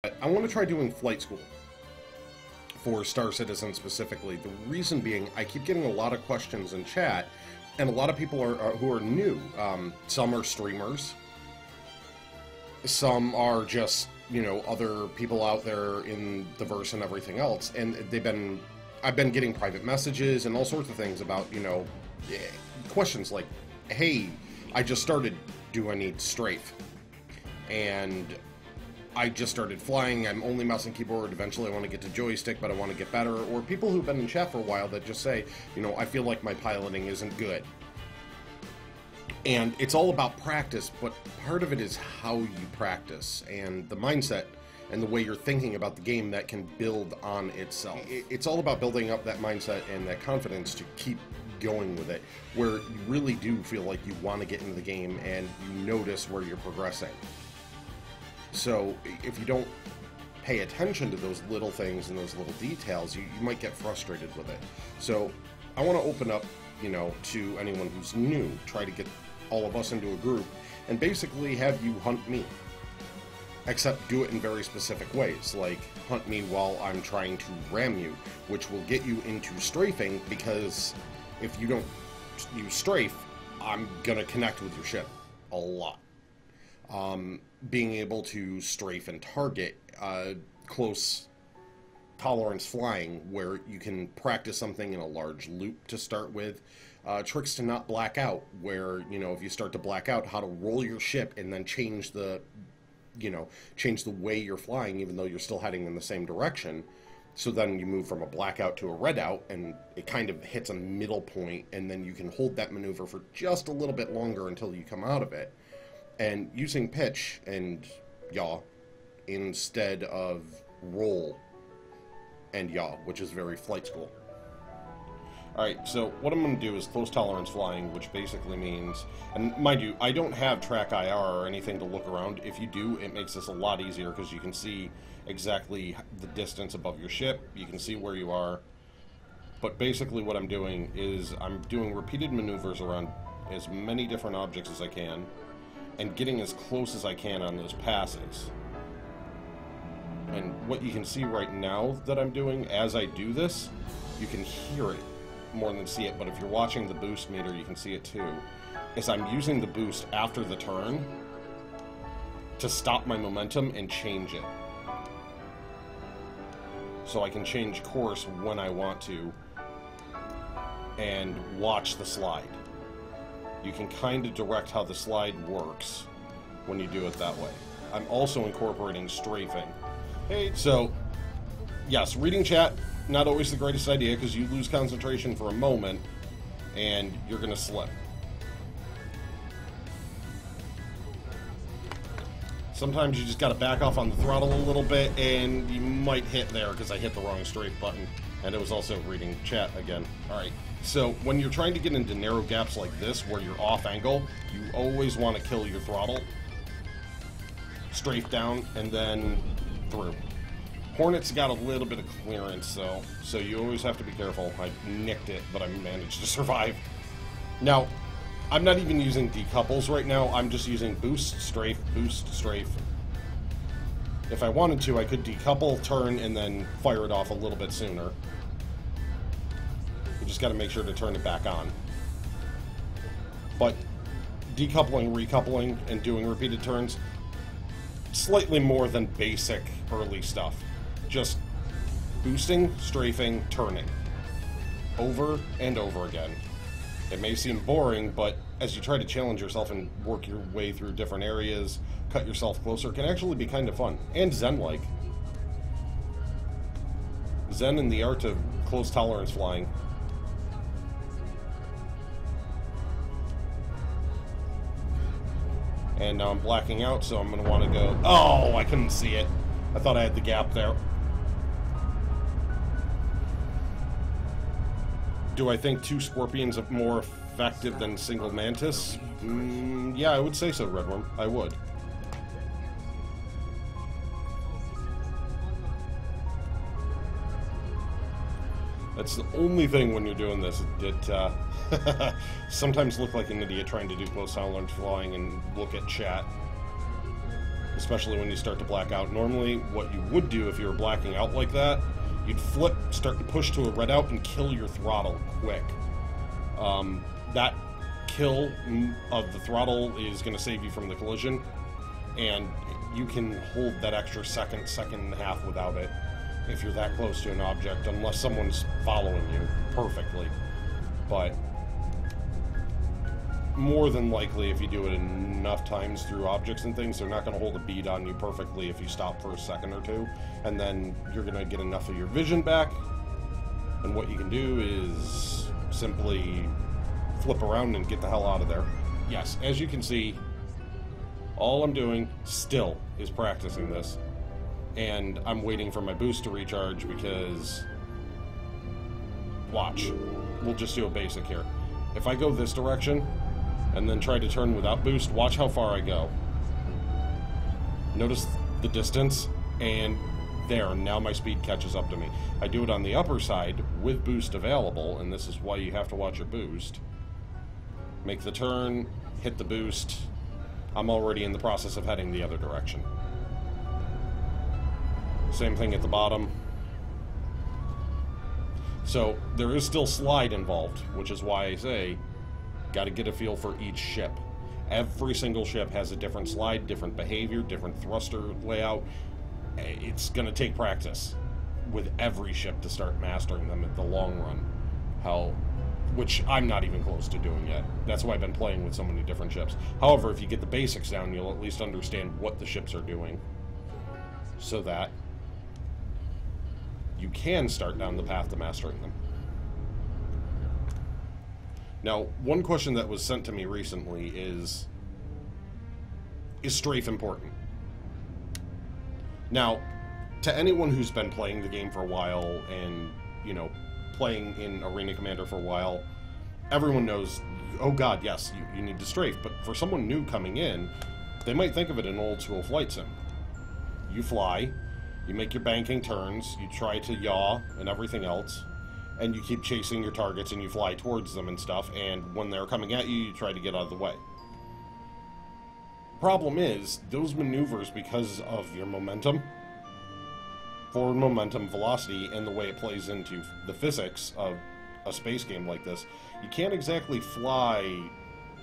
I want to try doing flight school for Star Citizen specifically. The reason being, I keep getting a lot of questions in chat, and a lot of people who are new. Some are streamers, some are just, you know, other people out there in the verse and everything else, and I've been getting private messages and all sorts of things about, you know, questions like, hey, I just started, do I need Strafe? And I just started flying, I'm only mouse and keyboard, eventually I want to get to joystick, but I want to get better. Or people who've been in chat for a while that just say, you know, I feel like my piloting isn't good. And it's all about practice, but part of it is how you practice, and the mindset and the way you're thinking about the game that can build on itself. It's all about building up that mindset and that confidence to keep going with it, where you really do feel like you want to get into the game and you notice where you're progressing. So if you don't pay attention to those little things and those little details, you might get frustrated with it. So I want to open up, you know, to anyone who's new, try to get all of us into a group, and basically have you hunt me. Except do it in very specific ways, like hunt me while I'm trying to ram you, which will get you into strafing, because if you don't use strafe, I'm gonna connect with your ship a lot. Being able to strafe and target close tolerance flying, where you can practice something in a large loop to start with. Tricks to not black out, where, you know, if you start to black out, how to roll your ship and then change the, you know, change the way you're flying, even though you're still heading in the same direction. So then you move from a blackout to a red out, and it kind of hits a middle point, and then you can hold that maneuver for just a little bit longer until you come out of it. And using pitch and yaw instead of roll and yaw, which is very flight school. Alright, so what I'm going to do is close tolerance flying, which basically means, and mind you, I don't have track IR or anything to look around. If you do, it makes this a lot easier, because you can see exactly the distance above your ship, you can see where you are. But basically what I'm doing is I'm doing repeated maneuvers around as many different objects as I can, and getting as close as I can on those passes. And what you can see right now that I'm doing as I do this, you can hear it more than see it, but if you're watching the boost meter, you can see it too, is I'm using the boost after the turn to stop my momentum and change it. So I can change course when I want to and watch the slide. You can kind of direct how the slide works when you do it that way. I'm also incorporating strafing. Hey, so yes, reading chat, not always the greatest idea, because you lose concentration for a moment and you're going to slip. Sometimes you just got to back off on the throttle a little bit, and you might hit there, because I hit the wrong strafe button, and it was also reading chat again. Alright, so when you're trying to get into narrow gaps like this, where you're off angle, you always want to kill your throttle, strafe down, and then through. Hornet's got a little bit of clearance, so you always have to be careful. I nicked it, but I managed to survive. Now, I'm not even using decouples right now. I'm just using boost, strafe, boost, strafe. If I wanted to, I could decouple, turn, and then fire it off a little bit sooner. You just got to make sure to turn it back on. But decoupling, recoupling, and doing repeated turns, slightly more than basic early stuff. Just boosting, strafing, turning. Over and over again. It may seem boring, but as you try to challenge yourself and work your way through different areas, cut yourself closer, it can actually be kind of fun. And Zen-like. Zen in the art of close tolerance flying. And now I'm blacking out, so I'm going to want to go... Oh, I couldn't see it. I thought I had the gap there. Do I think two Scorpions are more effective than single Mantis? Yeah, I would say so, Redworm. I would. That's the only thing when you're doing this. It sometimes look like an idiot trying to do close tolerance flying and look at chat. especially when you start to black out. Normally, what you would do if you were blacking out like that, you'd flip, start to push to a red out, and kill your throttle quick. That kill of the throttle is going to save you from the collision, and you can hold that extra second and a half without it if you're that close to an object, unless someone's following you perfectly. But more than likely, if you do it enough times through objects and things, they're not going to hold a bead on you perfectly if you stop for a second or two, and then you're going to get enough of your vision back, and what you can do is simply flip around and get the hell out of there. Yes, as you can see, all I'm doing still is practicing this, and I'm waiting for my boost to recharge because, watch, we'll just do a basic here. If I go this direction and then try to turn without boost, watch how far I go. Notice the distance, and there, now my speed catches up to me. I do it on the upper side with boost available, and this is why you have to watch your boost. Make the turn, hit the boost. I'm already in the process of heading the other direction. Same thing at the bottom. So there is still slide involved, which is why I say, got to get a feel for each ship. Every single ship has a different slide, different behavior, different thruster layout. It's going to take practice with every ship to start mastering them in the long run. Which I'm not even close to doing yet. That's why I've been playing with so many different ships. However, if you get the basics down, you'll at least understand what the ships are doing, so that you can start down the path to mastering them. Now, one question that was sent to me recently is Strafe important? Now, to anyone who's been playing the game for a while and, you know, playing in Arena Commander for a while, everyone knows, oh god, yes, you need to strafe. But for someone new coming in, they might think of it in old school flight sim. You fly, you make your banking turns, you try to yaw and everything else, and you keep chasing your targets and you fly towards them and stuff, and when they're coming at you, you try to get out of the way. Problem is, those maneuvers, because of your momentum, forward momentum, velocity, and the way it plays into the physics of a space game like this, you can't exactly fly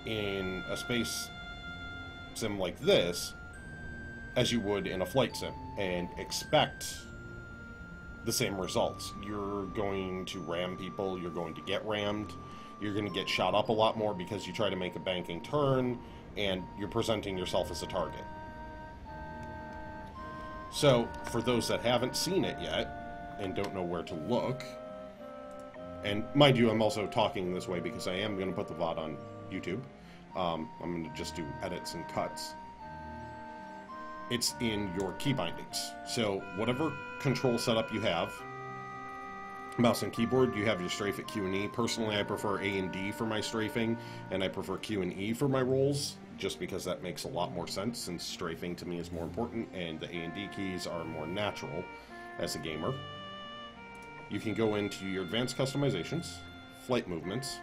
in a space sim like this as you would in a flight sim and expect the same results. You're going to ram people, you're going to get rammed, you're going to get shot up a lot more because you try to make a banking turn, and you're presenting yourself as a target. So, for those that haven't seen it yet, and don't know where to look, and mind you, I'm also talking this way because I am going to put the VOD on YouTube. I'm going to just do edits and cuts. It's in your key bindings. So, whatever control setup you have, mouse and keyboard, you have your strafe at Q and E. Personally, I prefer A and D for my strafing, and I prefer Q and E for my rolls, just because that makes a lot more sense, since strafing to me is more important, and the A and D keys are more natural as a gamer. You can go into your advanced customizations, flight movements,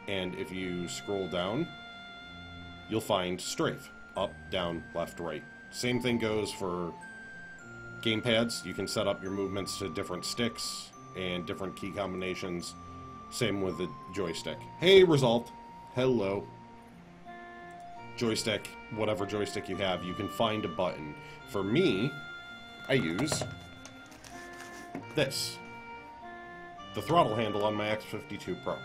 and if you scroll down, you'll find strafe. Up, down, left, right. Same thing goes for gamepads. You can set up your movements to different sticks and different key combinations. Same with the joystick. Hey, Resolved. Hello. Joystick, whatever joystick you have, you can find a button. For me, I use this. The throttle handle on my X52 Pro.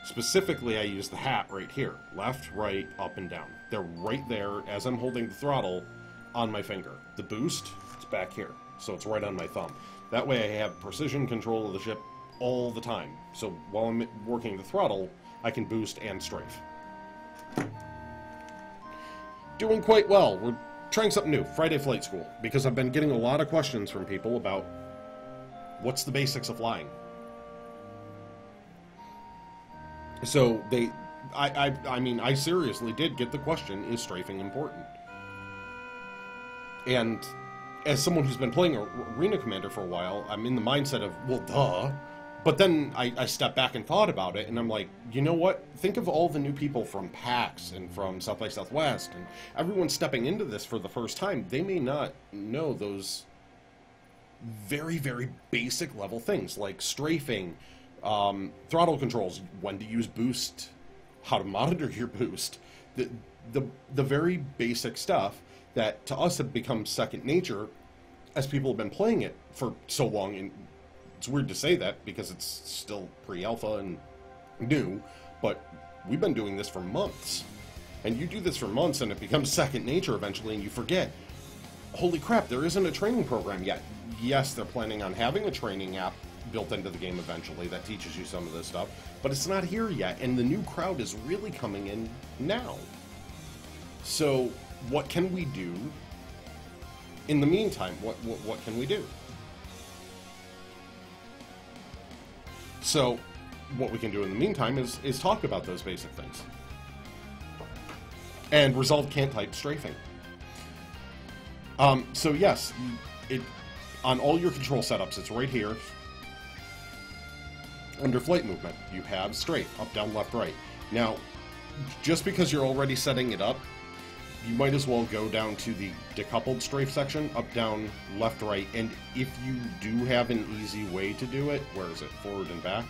Specifically, I use the hat right here. Left, right, up, and down. They're right there as I'm holding the throttle on my finger. The boost, it's back here. So it's right on my thumb. That way I have precision control of the ship all the time. So while I'm working the throttle, I can boost and strafe. Doing quite well. We're trying something new. Friday Flight School. Because I've been getting a lot of questions from people about what's the basics of flying. So I mean, I seriously did get the question, is strafing important? And as someone who's been playing Arena Commander for a while, I'm in the mindset of, well, duh. But then I stepped back and thought about it, and I'm like, you know what? Think of all the new people from PAX and from South by Southwest, and everyone stepping into this for the first time. They may not know those very, very basic level things, like strafing, throttle controls, when to use boost, how to monitor your boost. The very basic stuff that to us have become second nature as people have been playing it for so long. And it's weird to say that because it's still pre-alpha and new, but we've been doing this for months. And you do this for months and it becomes second nature eventually, and you forget, holy crap, there isn't a training program yet. Yes, they're planning on having a training app built into the game eventually that teaches you some of this stuff, but it's not here yet, and the new crowd is really coming in now. So what can we do in the meantime? What can we do? So what we can do in the meantime is talk about those basic things. And resolve can't type strafing. So yes, on all your control setups, it's right here. Under flight movement, you have strafe, up, down, left, right. Now, just because you're already setting it up, you might as well go down to the decoupled strafe section, up, down, left, right, and if you do have an easy way to do it, where is it, forward and back?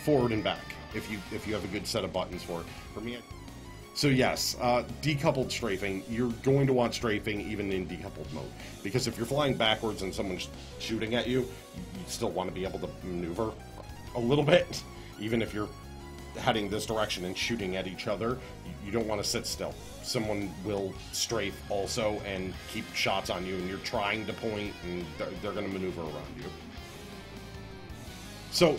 Forward and back, if you have a good set of buttons for it. For me, so yes, decoupled strafing, you're going to want strafing even in decoupled mode, because if you're flying backwards and someone's shooting at you, you still want to be able to maneuver a little bit, even if you're heading this direction and shooting at each other. You don't want to sit still. Someone will strafe also and keep shots on you, and you're trying to point, and they're going to maneuver around you. So,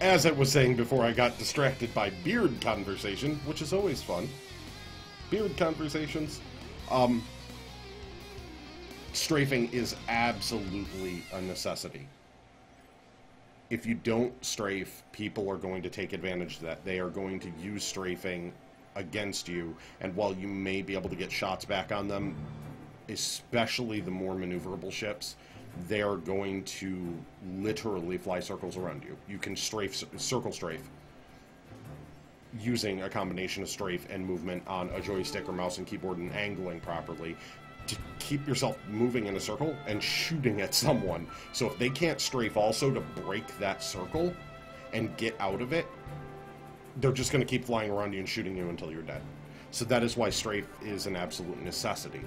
as I was saying before I got distracted by beard conversation, which is always fun. Beard conversations. Strafing is absolutely a necessity. If you don't strafe, people are going to take advantage of that. They are going to use strafing against you, and while you may be able to get shots back on them, especially the more maneuverable ships, they are going to literally fly circles around you. You can circle strafe using a combination of strafe and movement on a joystick or mouse and keyboard and angling properly to keep yourself moving in a circle and shooting at someone. So if they can't strafe also to break that circle and get out of it, they're just going to keep flying around you and shooting you until you're dead. So that is why strafe is an absolute necessity.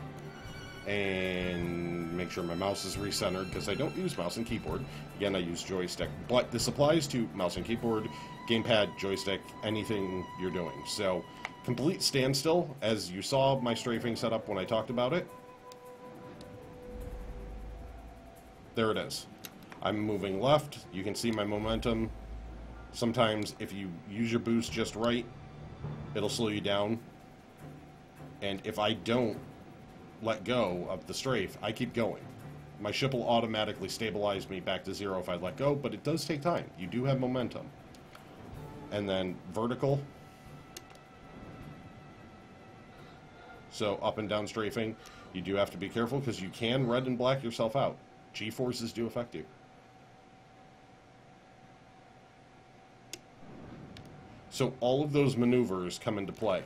And make sure my mouse is recentered, because I don't use mouse and keyboard. Again, I use joystick. But this applies to mouse and keyboard, gamepad, joystick, anything you're doing. So, complete standstill, as you saw my strafing setup when I talked about it. There it is. I'm moving left. You can see my momentum. Sometimes, if you use your boost just right, it'll slow you down. And if I don't let go of the strafe, I keep going. My ship will automatically stabilize me back to zero if I let go, but it does take time. You do have momentum. And then vertical. So up and down strafing, you do have to be careful because you can red and black yourself out. G-forces do affect you. So all of those maneuvers come into play.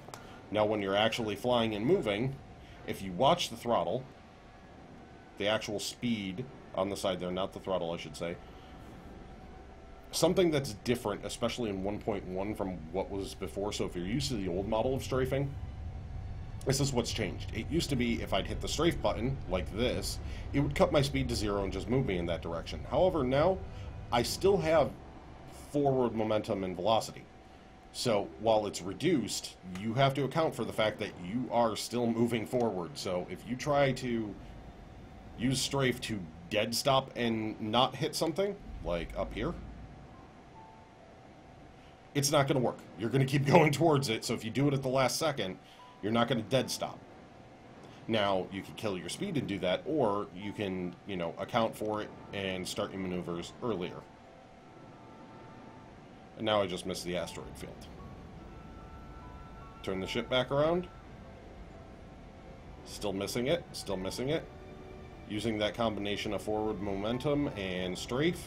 Now when you're actually flying and moving, if you watch the throttle, the actual speed on the side there, not the throttle I should say, something that's different, especially in 1.1 from what was before, so if you're used to the old model of strafing, this is what's changed. It used to be if I'd hit the strafe button, like this, it would cut my speed to zero and just move me in that direction. However, now, I still have forward momentum and velocity. So, while it's reduced, you have to account for the fact that you are still moving forward. So, if you try to use strafe to dead stop and not hit something, like up here, it's not going to work. You're going to keep going towards it, so if you do it at the last second, you're not going to dead stop. Now, you can kill your speed and do that, or you can, account for it and start your maneuvers earlier. And now I just missed the asteroid field. Turn the ship back around. Still missing it, still missing it. Using that combination of forward momentum and strafe,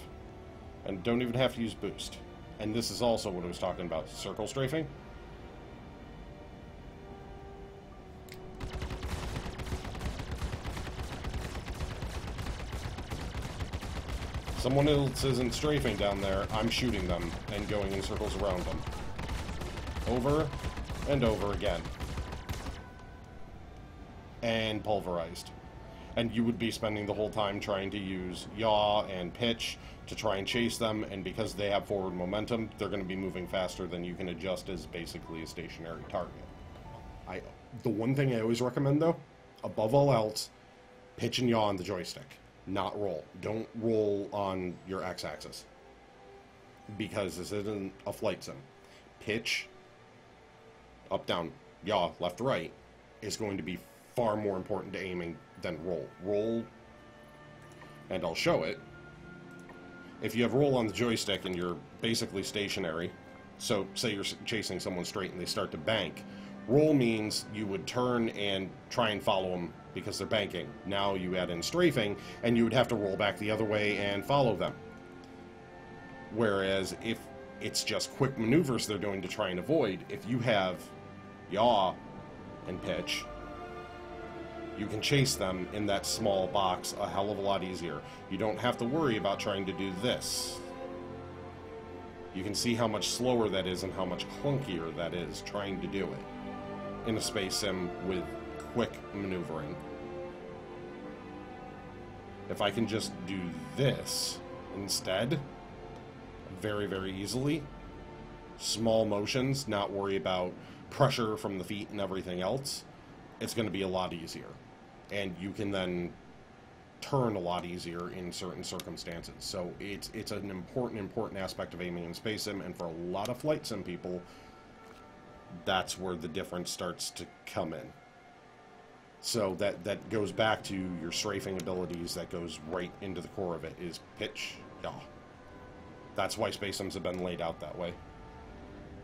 And don't even have to use boost. And this is also what I was talking about, circle strafing. Someone else isn't strafing down there, I'm shooting them and going in circles around them. Over and over again. And pulverized. And you would be spending the whole time trying to use yaw and pitch to try and chase them, and because they have forward momentum, they're going to be moving faster than you can adjust as basically a stationary target. The one thing I always recommend, though, above all else, pitch and yaw on the joystick, not roll. Don't roll on your x-axis, because this isn't a flight sim. Pitch, up, down, yaw, left, right, is going to be far more important to aiming than roll. Roll, and I'll show it. If you have roll on the joystick and you're basically stationary, so say you're chasing someone straight and they start to bank, roll means you would turn and try and follow them because they're banking. Now you add in strafing, and you would have to roll back the other way and follow them. Whereas if it's just quick maneuvers they're doing to try and avoid, if you have yaw and pitch, you can chase them in that small box a hell of a lot easier. You don't have to worry about trying to do this. You can see how much slower that is and how much clunkier that is trying to do it in a space sim with quick maneuvering. If I can just do this instead, very, very easily, small motions, not worry about pressure from the feet and everything else, it's going to be a lot easier. And you can then turn a lot easier in certain circumstances. So it's an important aspect of aiming in space sim, and for a lot of flight sim people, that's where the difference starts to come in. So that goes back to your strafing abilities, that goes right into the core of it, is pitch, yaw. That's why space sims have been laid out that way.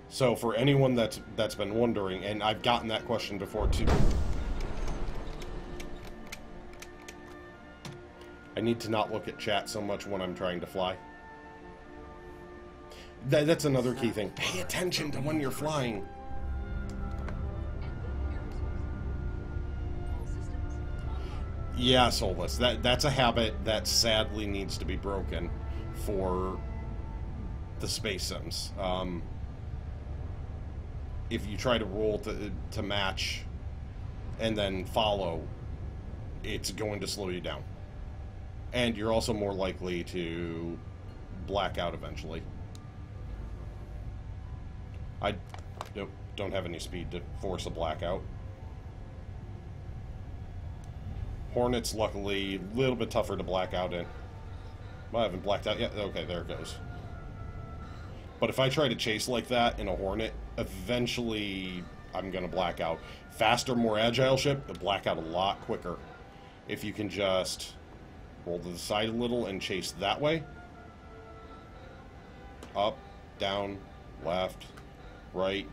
So for anyone that's been wondering, and I've gotten that question before too, I need to not look at chat so much when I'm trying to fly. That's another key thing. Pay attention to when you're flying. Yeah, Soulless. That's a habit that sadly needs to be broken for the space sims. If you try to roll to match and then follow, it's going to slow you down. And you're also more likely to black out eventually. I don't have any speed to force a blackout. Hornets, luckily, a little bit tougher to black out in. Well, I haven't blacked out yet. Okay, there it goes. But if I try to chase like that in a Hornet, eventually I'm going to black out. Faster, more agile ship, it'll black out a lot quicker. If you can just roll to the side a little and chase that way. Up, down, left, right.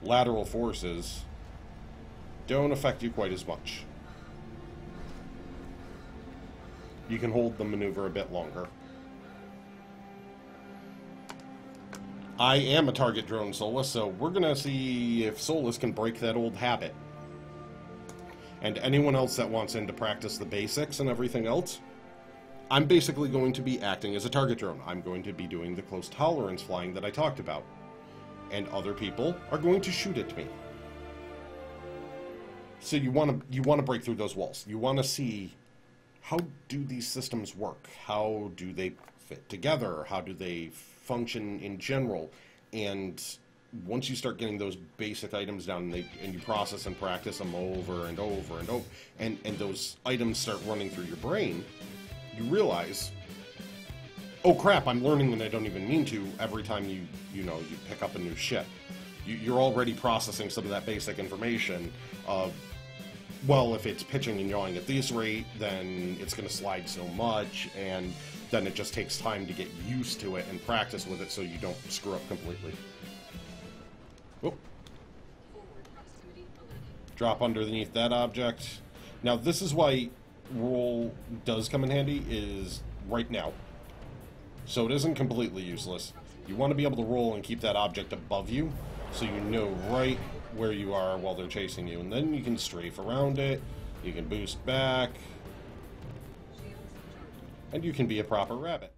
Lateral forces don't affect you quite as much. You can hold the maneuver a bit longer. I am a target drone Soulless, so we're going to see if Soulless can break that old habit. And anyone else that wants in to practice the basics and everything else, I'm basically going to be acting as a target drone. I'm going to be doing the close tolerance flying that I talked about. And other people are going to shoot at me. So you want to break through those walls. You want to see, how do these systems work? How do they fit together? How do they function in general? And once you start getting those basic items down and you process and practice them over and over and over, and those items start running through your brain, you realize, oh crap, I'm learning when I don't even mean to every time you pick up a new ship. You're already processing some of that basic information of, well, if it's pitching and yawing at this rate, then it's going to slide so much, and then it just takes time to get used to it and practice with it so you don't screw up completely. Oh. Drop underneath that object. Now this is why roll does come in handy is right now. So it isn't completely useless. You want to be able to roll and keep that object above you, so you know right where you are while they're chasing you. And then you can strafe around it, you can boost back, and you can be a proper rabbit.